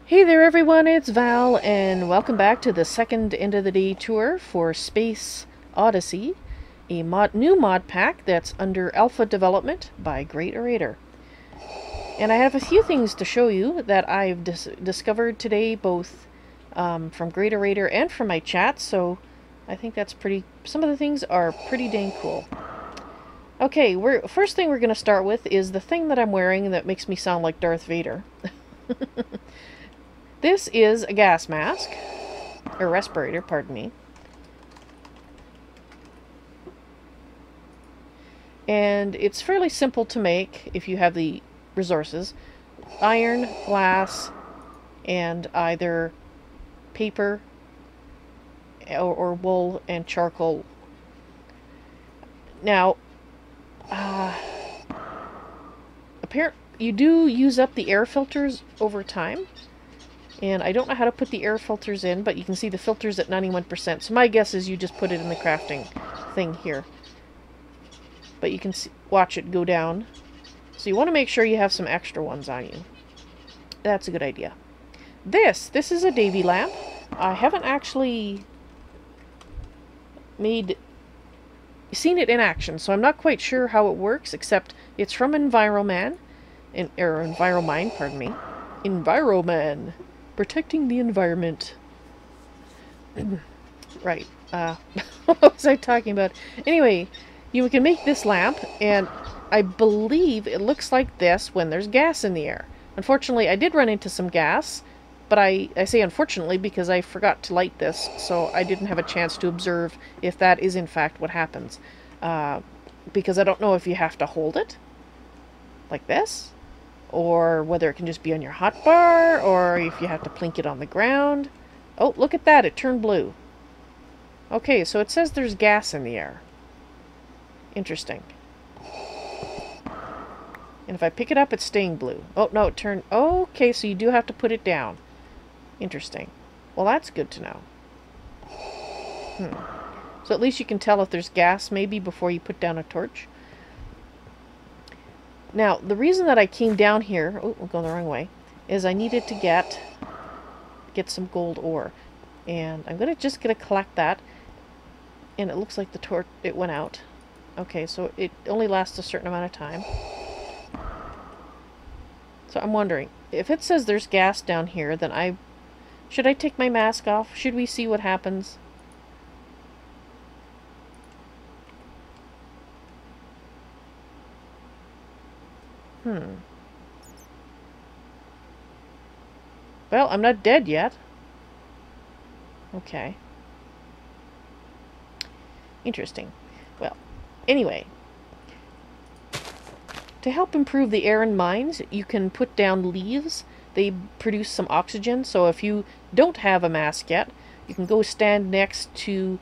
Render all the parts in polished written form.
Hey there everyone, it's Val, and welcome back to the second end of the day tour for Space Odyssey, a new mod pack that's under alpha development by 08Aug15. And I have a few things to show you that I've discovered today, both from 08Aug15 and from my chat, so I think that's some of the things are pretty dang cool. Okay, first thing we're going to start with is the thing that I'm wearing that makes me sound like Darth Vader. This is a gas mask, or respirator, pardon me. And it's fairly simple to make if you have the resources. Iron, glass, and either paper or wool and charcoal. Now, you do use up the air filters over time. And I don't know how to put the air filters in, but you can see the filters at 91%. So my guess is you just put it in the crafting thing here. But you can watch it go down. So you want to make sure you have some extra ones on you. That's a good idea. This is a davy lamp. I haven't actually seen it in action, so I'm not quite sure how it works, except it's from Enviromine, pardon me. Enviromine. Protecting the environment. Right. What was I talking about? Anyway, you can make this lamp, and I believe it looks like this when there's gas in the air. Unfortunately, I did run into some gas, but I say unfortunately because I forgot to light this, so I didn't have a chance to observe if that is in fact what happens. Because I don't know if you have to hold it, like this, or whether it can just be on your hotbar, or if you have to plink it on the ground. Oh, look at that, it turned blue. Okay, so it says there's gas in the air. Interesting. And if I pick it up, it's staying blue. Oh, no, it turned... Okay, so you do have to put it down. Interesting. Well, that's good to know. So at least you can tell if there's gas, maybe, before you put down a torch. Now, the reason that I came down here, oh, I'm going the wrong way, is I needed to get some gold ore. And I'm just going to collect that. And it looks like the torch, it went out. Okay, so it only lasts a certain amount of time. So I'm wondering, if it says there's gas down here, then should I take my mask off? Should we see what happens? Well, I'm not dead yet. Okay. Interesting. Well, anyway. To help improve the air in mines, you can put down leaves. They produce some oxygen, so if you don't have a mask yet, you can go stand next to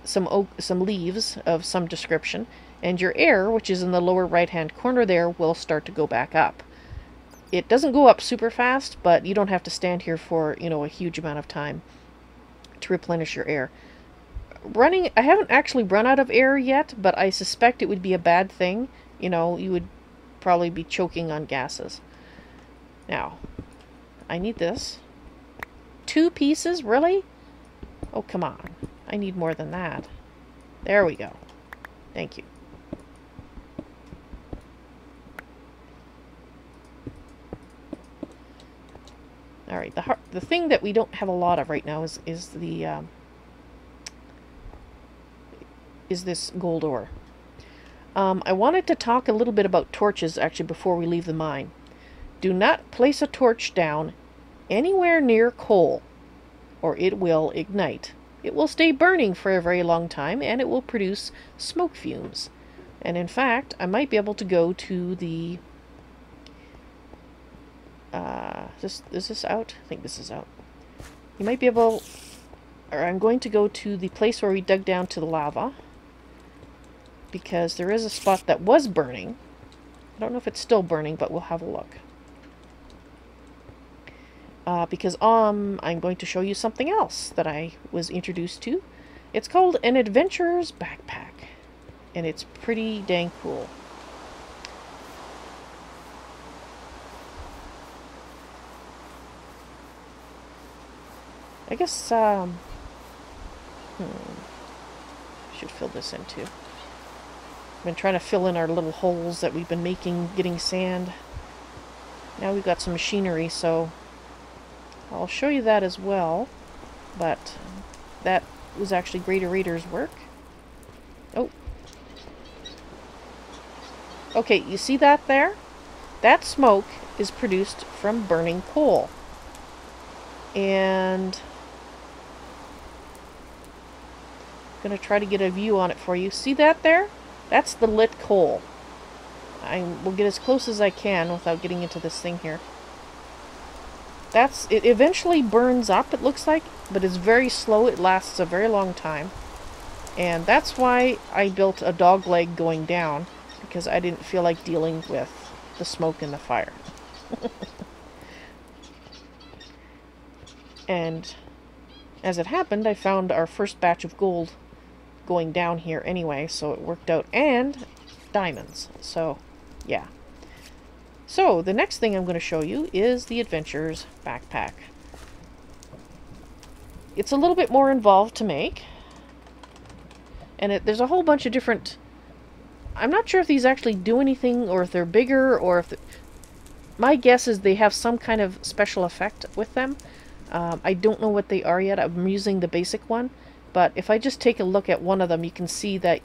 some leaves of some description, and your air, which is in the lower right-hand corner there, will start to go back up. It doesn't go up super fast, but you don't have to stand here for, a huge amount of time to replenish your air. I haven't actually run out of air yet, but I suspect it would be a bad thing. You would probably be choking on gases. Now, I need this. 2 pieces? Really? Oh, come on. I need more than that. There we go. Thank you. Alright, the thing that we don't have a lot of right now is this gold ore. I wanted to talk a little bit about torches, actually, before we leave the mine. Do not place a torch down anywhere near coal, or it will ignite. It will stay burning for a very long time, and it will produce smoke fumes. And in fact, I might be able to go to the... is this out? I think this is out. You might be able... Or I'm going to go to the place where we dug down to the lava, because there is a spot that was burning. I don't know if it's still burning, but we'll have a look. Because I'm going to show you something else that I was introduced to. It's called an adventurer's backpack, and it's pretty dang cool. I guess, should fill this in too. I've been trying to fill in our little holes that we've been making, getting sand. Now we've got some machinery, so I'll show you that as well. But that was actually Greater-Rater's work. Oh. Okay, you see that there? That smoke is produced from burning coal. And I'm going to try to get a view on it for you. See that there? That's the lit coal. I will get as close as I can without getting into this thing here. It eventually burns up, it looks like, but it's very slow. It lasts a very long time. And that's why I built a dog leg going down, because I didn't feel like dealing with the smoke and the fire. And as it happened, I found our first batch of gold going down here anyway, so it worked out. And diamonds. So, yeah. So, the next thing I'm going to show you is the Adventures backpack. It's a little bit more involved to make. And there's a whole bunch of different... I'm not sure if these actually do anything, or if they're bigger, or if... My guess is they have some kind of special effect with them. I don't know what they are yet. I'm using the basic one. But if I just take a look at one of them, you can see that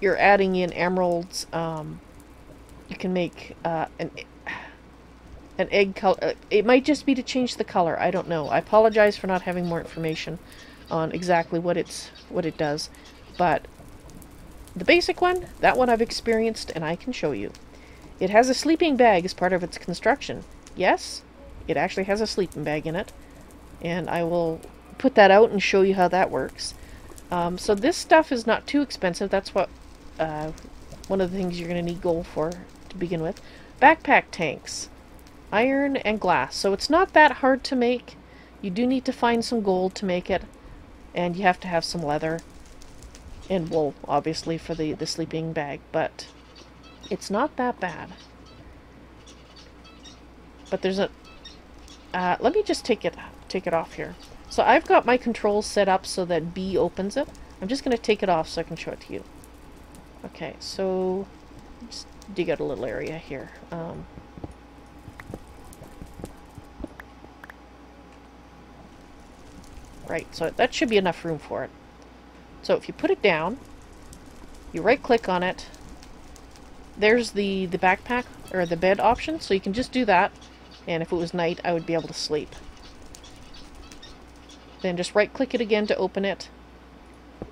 you're adding in emeralds. You can make an egg color. It might just be to change the color. I don't know. I apologize for not having more information on exactly what it does. But the basic one, that one I've experienced and I can show you. It has a sleeping bag as part of its construction. Yes, it actually has a sleeping bag in it. And I will put that out and show you how that works. So this stuff is not too expensive. That's what one of the things you're going to need gold for to begin with. Backpack tanks. Iron and glass. So it's not that hard to make. You do need to find some gold to make it. And you have to have some leather. And wool, obviously, for the sleeping bag. But it's not that bad. But there's a... let me just take it off here. So I've got my controls set up so that B opens it. I'm just going to take it off so I can show it to you. Okay, so just dig out a little area here. Right, so that should be enough room for it. So if you put it down, you right click on it, there's the backpack or the bed option, so you can just do that, and if it was night I would be able to sleep. Then just right click it again to open it,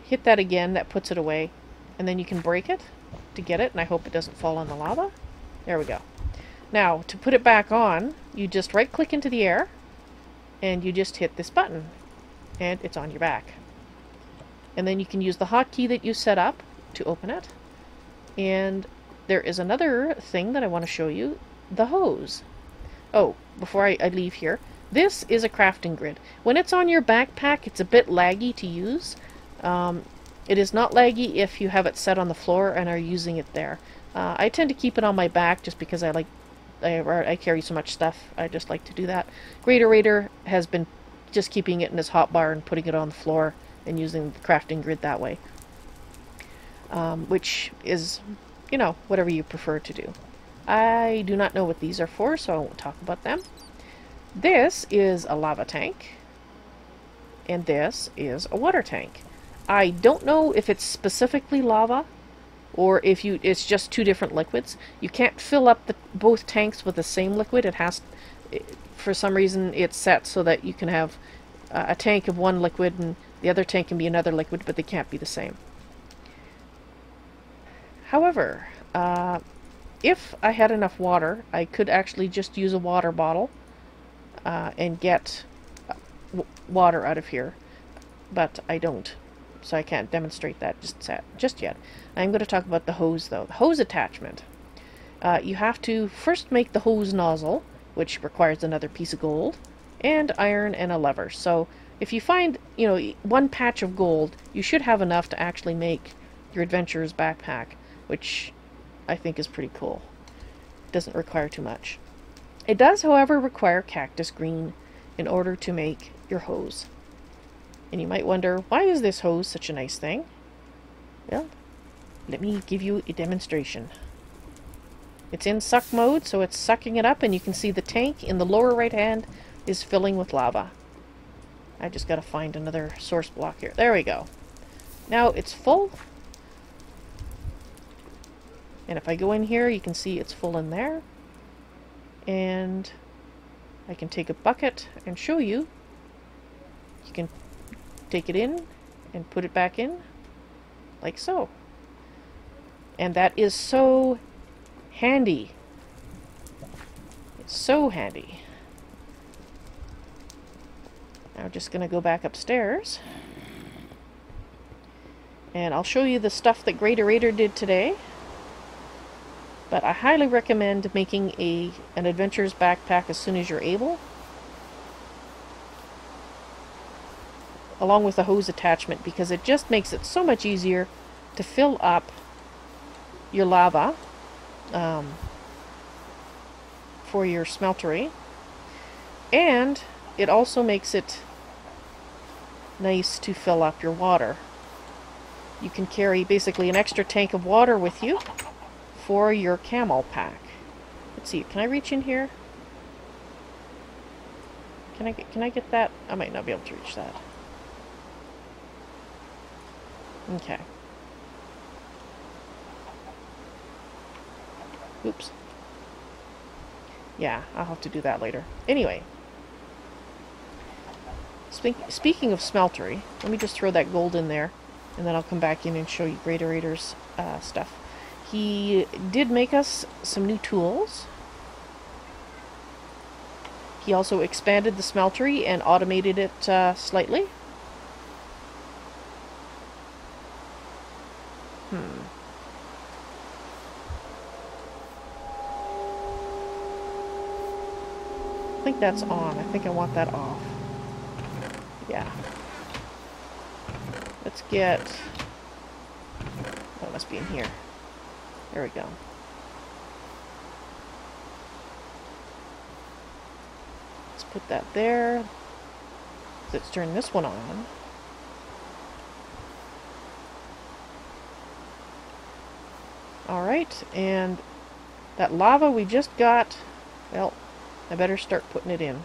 hit that again, that puts it away, and then you can break it to get it, and I hope it doesn't fall on the lava. There we go. Now to put it back on, you just right click into the air and you just hit this button and it's on your back. And then you can use the hotkey that you set up to open it. And there is another thing that I want to show you, the hose. Oh, before I leave here, this is a crafting grid. When it's on your backpack, it's a bit laggy to use. It is not laggy if you have it set on the floor and are using it there. I tend to keep it on my back just because I carry so much stuff. I just like to do that. Greater-Rater has been just keeping it in his hotbar and putting it on the floor and using the crafting grid that way. Which is, you know, whatever you prefer to do. I do not know what these are for, so I won't talk about them. This is a lava tank, and this is a water tank. I don't know if it's specifically lava, or if it's just two different liquids. You can't fill up both tanks with the same liquid. It has, for some reason, it's set so that you can have a tank of one liquid and the other tank can be another liquid, but they can't be the same. However, if I had enough water, I could actually just use a water bottle and get water out of here, but I don't, so I can't demonstrate that just yet. I'm going to talk about the hose, though. The hose attachment. You have to first make the hose nozzle, which requires another piece of gold, and iron and a lever. So if you find, you know, one patch of gold, you should have enough to actually make your adventurer's backpack, which I think is pretty cool. Doesn't require too much. It does, however, require cactus green in order to make your hose. And you might wonder, why is this hose such a nice thing? Well, let me give you a demonstration. It's in suck mode, so it's sucking it up, and you can see the tank in the lower right hand is filling with lava. I just gotta find another source block here. There we go. Now it's full. And if I go in here, you can see it's full in there. And I can take a bucket and show you. You can take it in and put it back in, like so. And that is so handy. It's so handy. Now I'm just going to go back upstairs. And I'll show you the stuff that Greaterator did today. But I highly recommend making an adventurer's backpack as soon as you're able. Along with a hose attachment, because it just makes it so much easier to fill up your lava for your smeltery. And it also makes it nice to fill up your water. You can carry basically an extra tank of water with you for your camel pack. Let's see, can I reach in here? Can I get that? I might not be able to reach that. Okay. Oops. Yeah, I'll have to do that later. Anyway. Speaking of smeltery, let me just throw that gold in there, and then I'll come back in and show you Greaterator's stuff. He did make us some new tools. He also expanded the smeltery and automated it slightly. I think that's on. I think I want that off. Yeah. Let's get... Oh, it must be in here. There we go. Let's put that there. Let's turn this one on. Alright, and that lava we just got, well, I better start putting it in.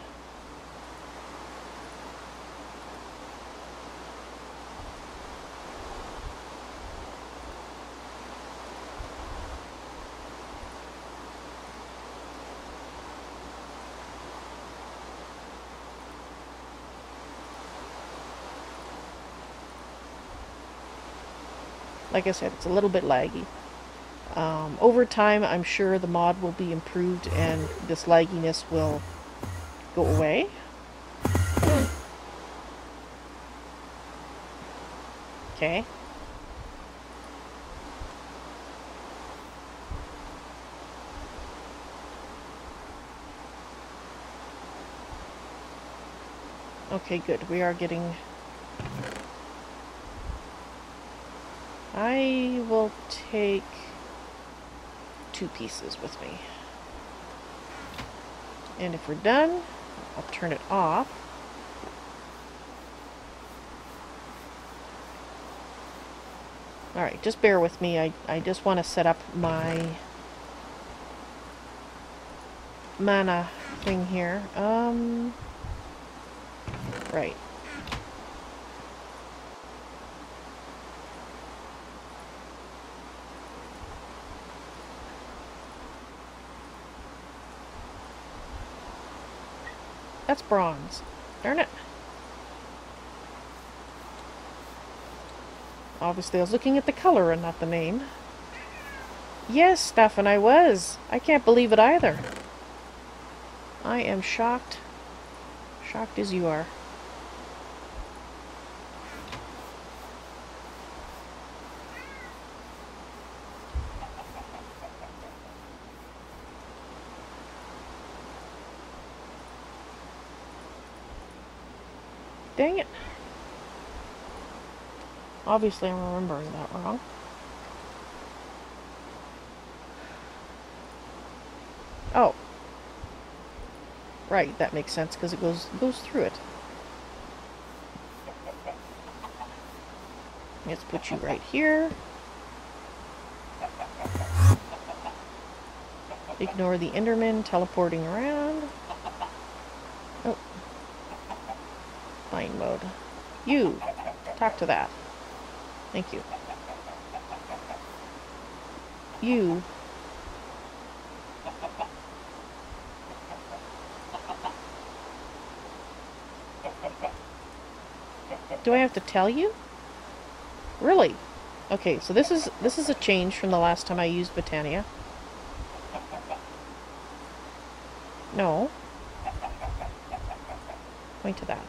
Like I said, it's a little bit laggy. Over time, I'm sure the mod will be improved and this lagginess will go away. Okay. Okay, good. We are getting... I will take 2 pieces with me. And if we're done, I'll turn it off. Alright, just bear with me. I just want to set up my mana thing here. Right. That's bronze. Darn it. Obviously, I was looking at the color and not the name. Yes, Stefan, I was. I can't believe it either. I am shocked. Shocked as you are. Dang it. Obviously, I'm remembering that wrong. Oh. Right, that makes sense because it goes through it. Let's put you right here. Ignore the Enderman teleporting around. Oh. Bind mode. You! Talk to that. Thank you. You. Do I have to tell you? Really? Okay, so this is a change from the last time I used Botania. No. Point to that.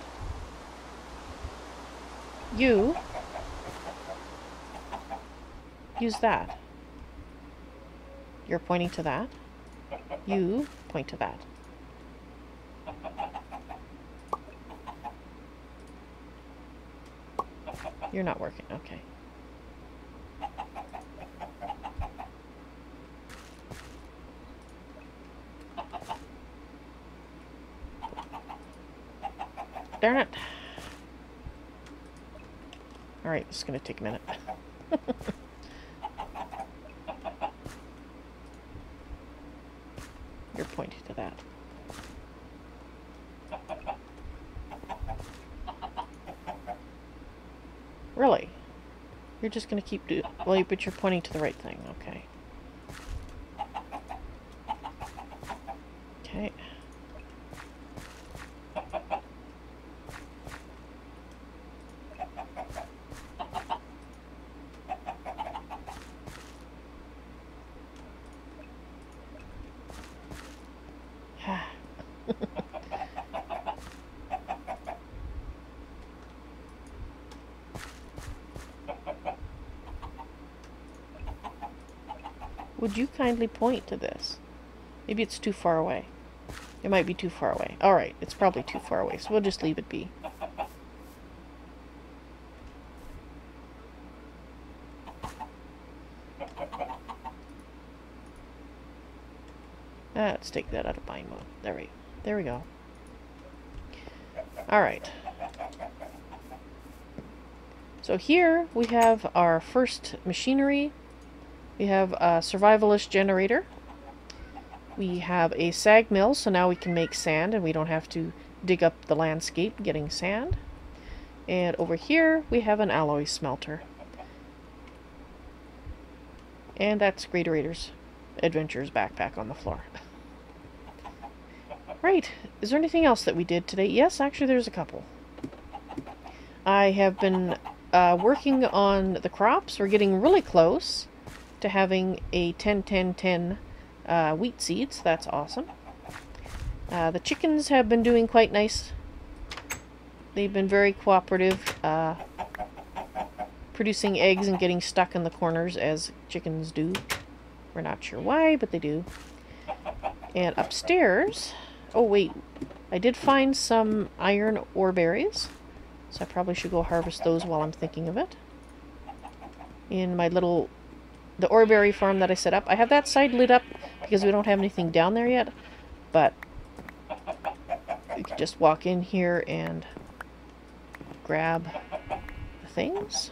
You. Use that. You're pointing to that. You point to that. You're not working. Okay. Darn it. Alright, this is going to take a minute. You're pointing to that. Really? You're just going to keep doing... Well, but you're pointing to the right thing. Okay. Okay. Would you kindly point to this? Maybe it's too far away. It might be too far away. Alright, it's probably too far away, so we'll just leave it be. Let's take that out of bind mode. There we go. Alright. So here we have our first machinery. We have a survivalist generator. We have a sag mill, so now we can make sand and we don't have to dig up the landscape getting sand. And over here we have an alloy smelter. And that's Greater Adventures backpack on the floor. Right, is there anything else that we did today? Yes, actually there's a couple. I have been working on the crops. We're getting really close to having a 10-10-10 wheat seeds. That's awesome. The chickens have been doing quite nice. They've been very cooperative, producing eggs and getting stuck in the corners as chickens do. We're not sure why, but they do. And upstairs... Oh wait, I did find some iron ore berries, so I probably should go harvest those while I'm thinking of it. In my little... the ore berry farm that I set up. I have that side lit up because we don't have anything down there yet, but you can just walk in here and grab the things.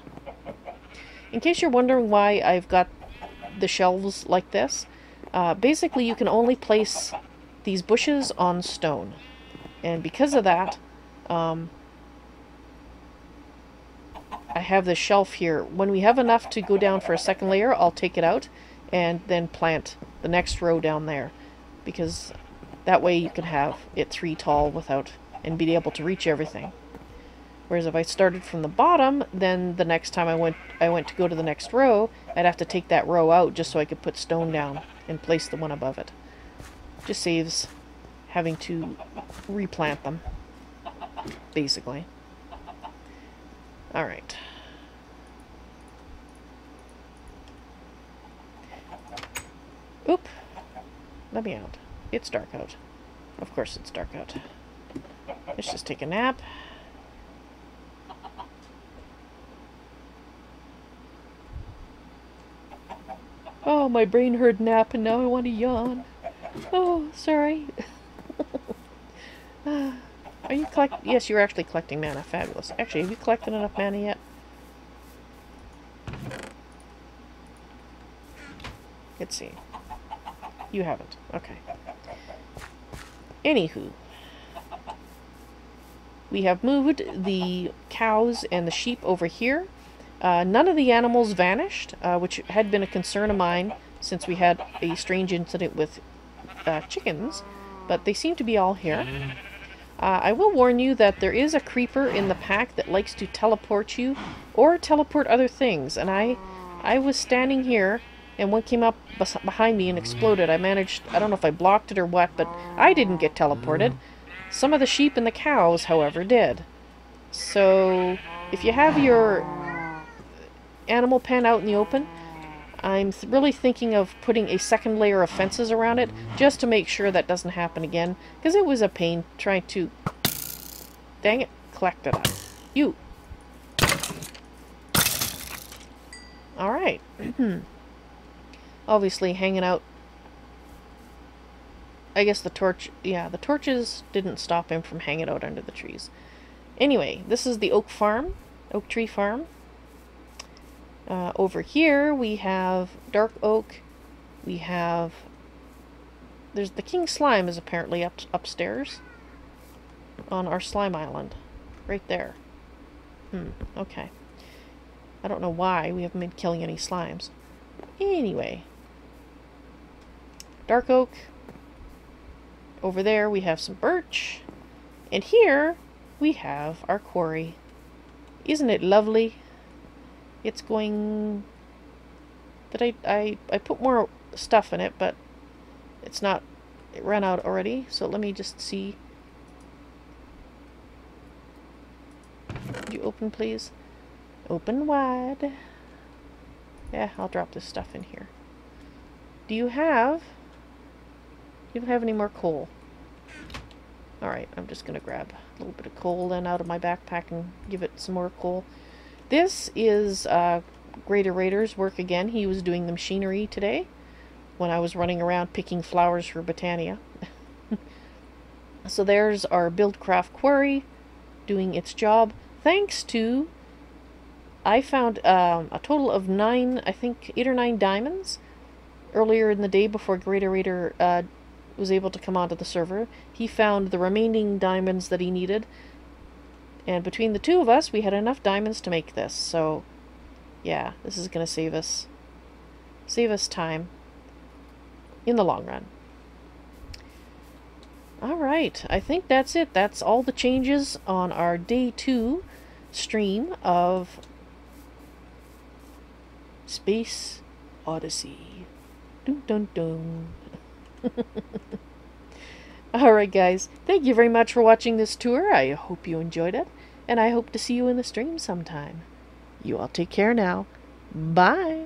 In case you're wondering why I've got the shelves like this, basically you can only place these bushes on stone, and because of that, I have this shelf here. When we have enough to go down for a second layer, I'll take it out and then plant the next row down there, because that way you can have it 3 tall without and be able to reach everything. Whereas if I started from the bottom, then the next time I went to go to the next row, I'd have to take that row out just so I could put stone down and place the one above it. Just saves having to replant them, basically. Alright. Oop. Let me out. It's dark out. Of course it's dark out. Let's just take a nap. Oh, my brain heard nap and now I want to yawn. Oh, sorry. Are you Yes, you're actually collecting mana. Fabulous. Actually, have you collected enough mana yet? Let's see. You haven't. Okay. Anywho. We have moved the cows and the sheep over here. None of the animals vanished, which had been a concern of mine since we had a strange incident with chickens, but they seem to be all here. I will warn you that there is a creeper in the pack that likes to teleport you or teleport other things, and I was standing here and one came up behind me and exploded. I don't know if I blocked it or what, but I didn't get teleported. Some of the sheep and the cows, however, did. So, if you have your animal pen out in the open, I'm really thinking of putting a second layer of fences around it, just to make sure that doesn't happen again, because it was a pain trying to... Dang it, collect it up. You! Alright. Obviously hanging out. I guess the torches didn't stop him from hanging out under the trees. Anyway, this is the oak tree farm. Over here we have dark oak. We have... There's the king slime is apparently upstairs on our slime island. Right there. Okay. I don't know why we haven't been killing any slimes. Anyway. Dark oak. Over there we have some birch. And here we have our quarry. Isn't it lovely? It's going... I put more stuff in it, but it's not... It ran out already, so let me just see. Could you open, please? Open wide. Yeah, I'll drop this stuff in here. Do you have... You don't have any more coal. Alright, I'm just going to grab a little bit of coal then out of my backpack and give it some more coal. This is Greater Raider's work again. He was doing the machinery today when I was running around picking flowers for Botania. So there's our Buildcraft quarry doing its job. Thanks to... I found a total of 8 or 9 diamonds earlier in the day before Greater Raider was able to come onto the server. He found the remaining diamonds that he needed, and between the two of us we had enough diamonds to make this. So yeah, this is gonna save us time in the long run. Alright, I think that's it. That's all the changes on our day 2 stream of Space Odyssey. Dun dun dun. Alright guys, thank you very much for watching this tour. I hope you enjoyed it, and I hope to see you in the stream sometime. You all take care now. Bye!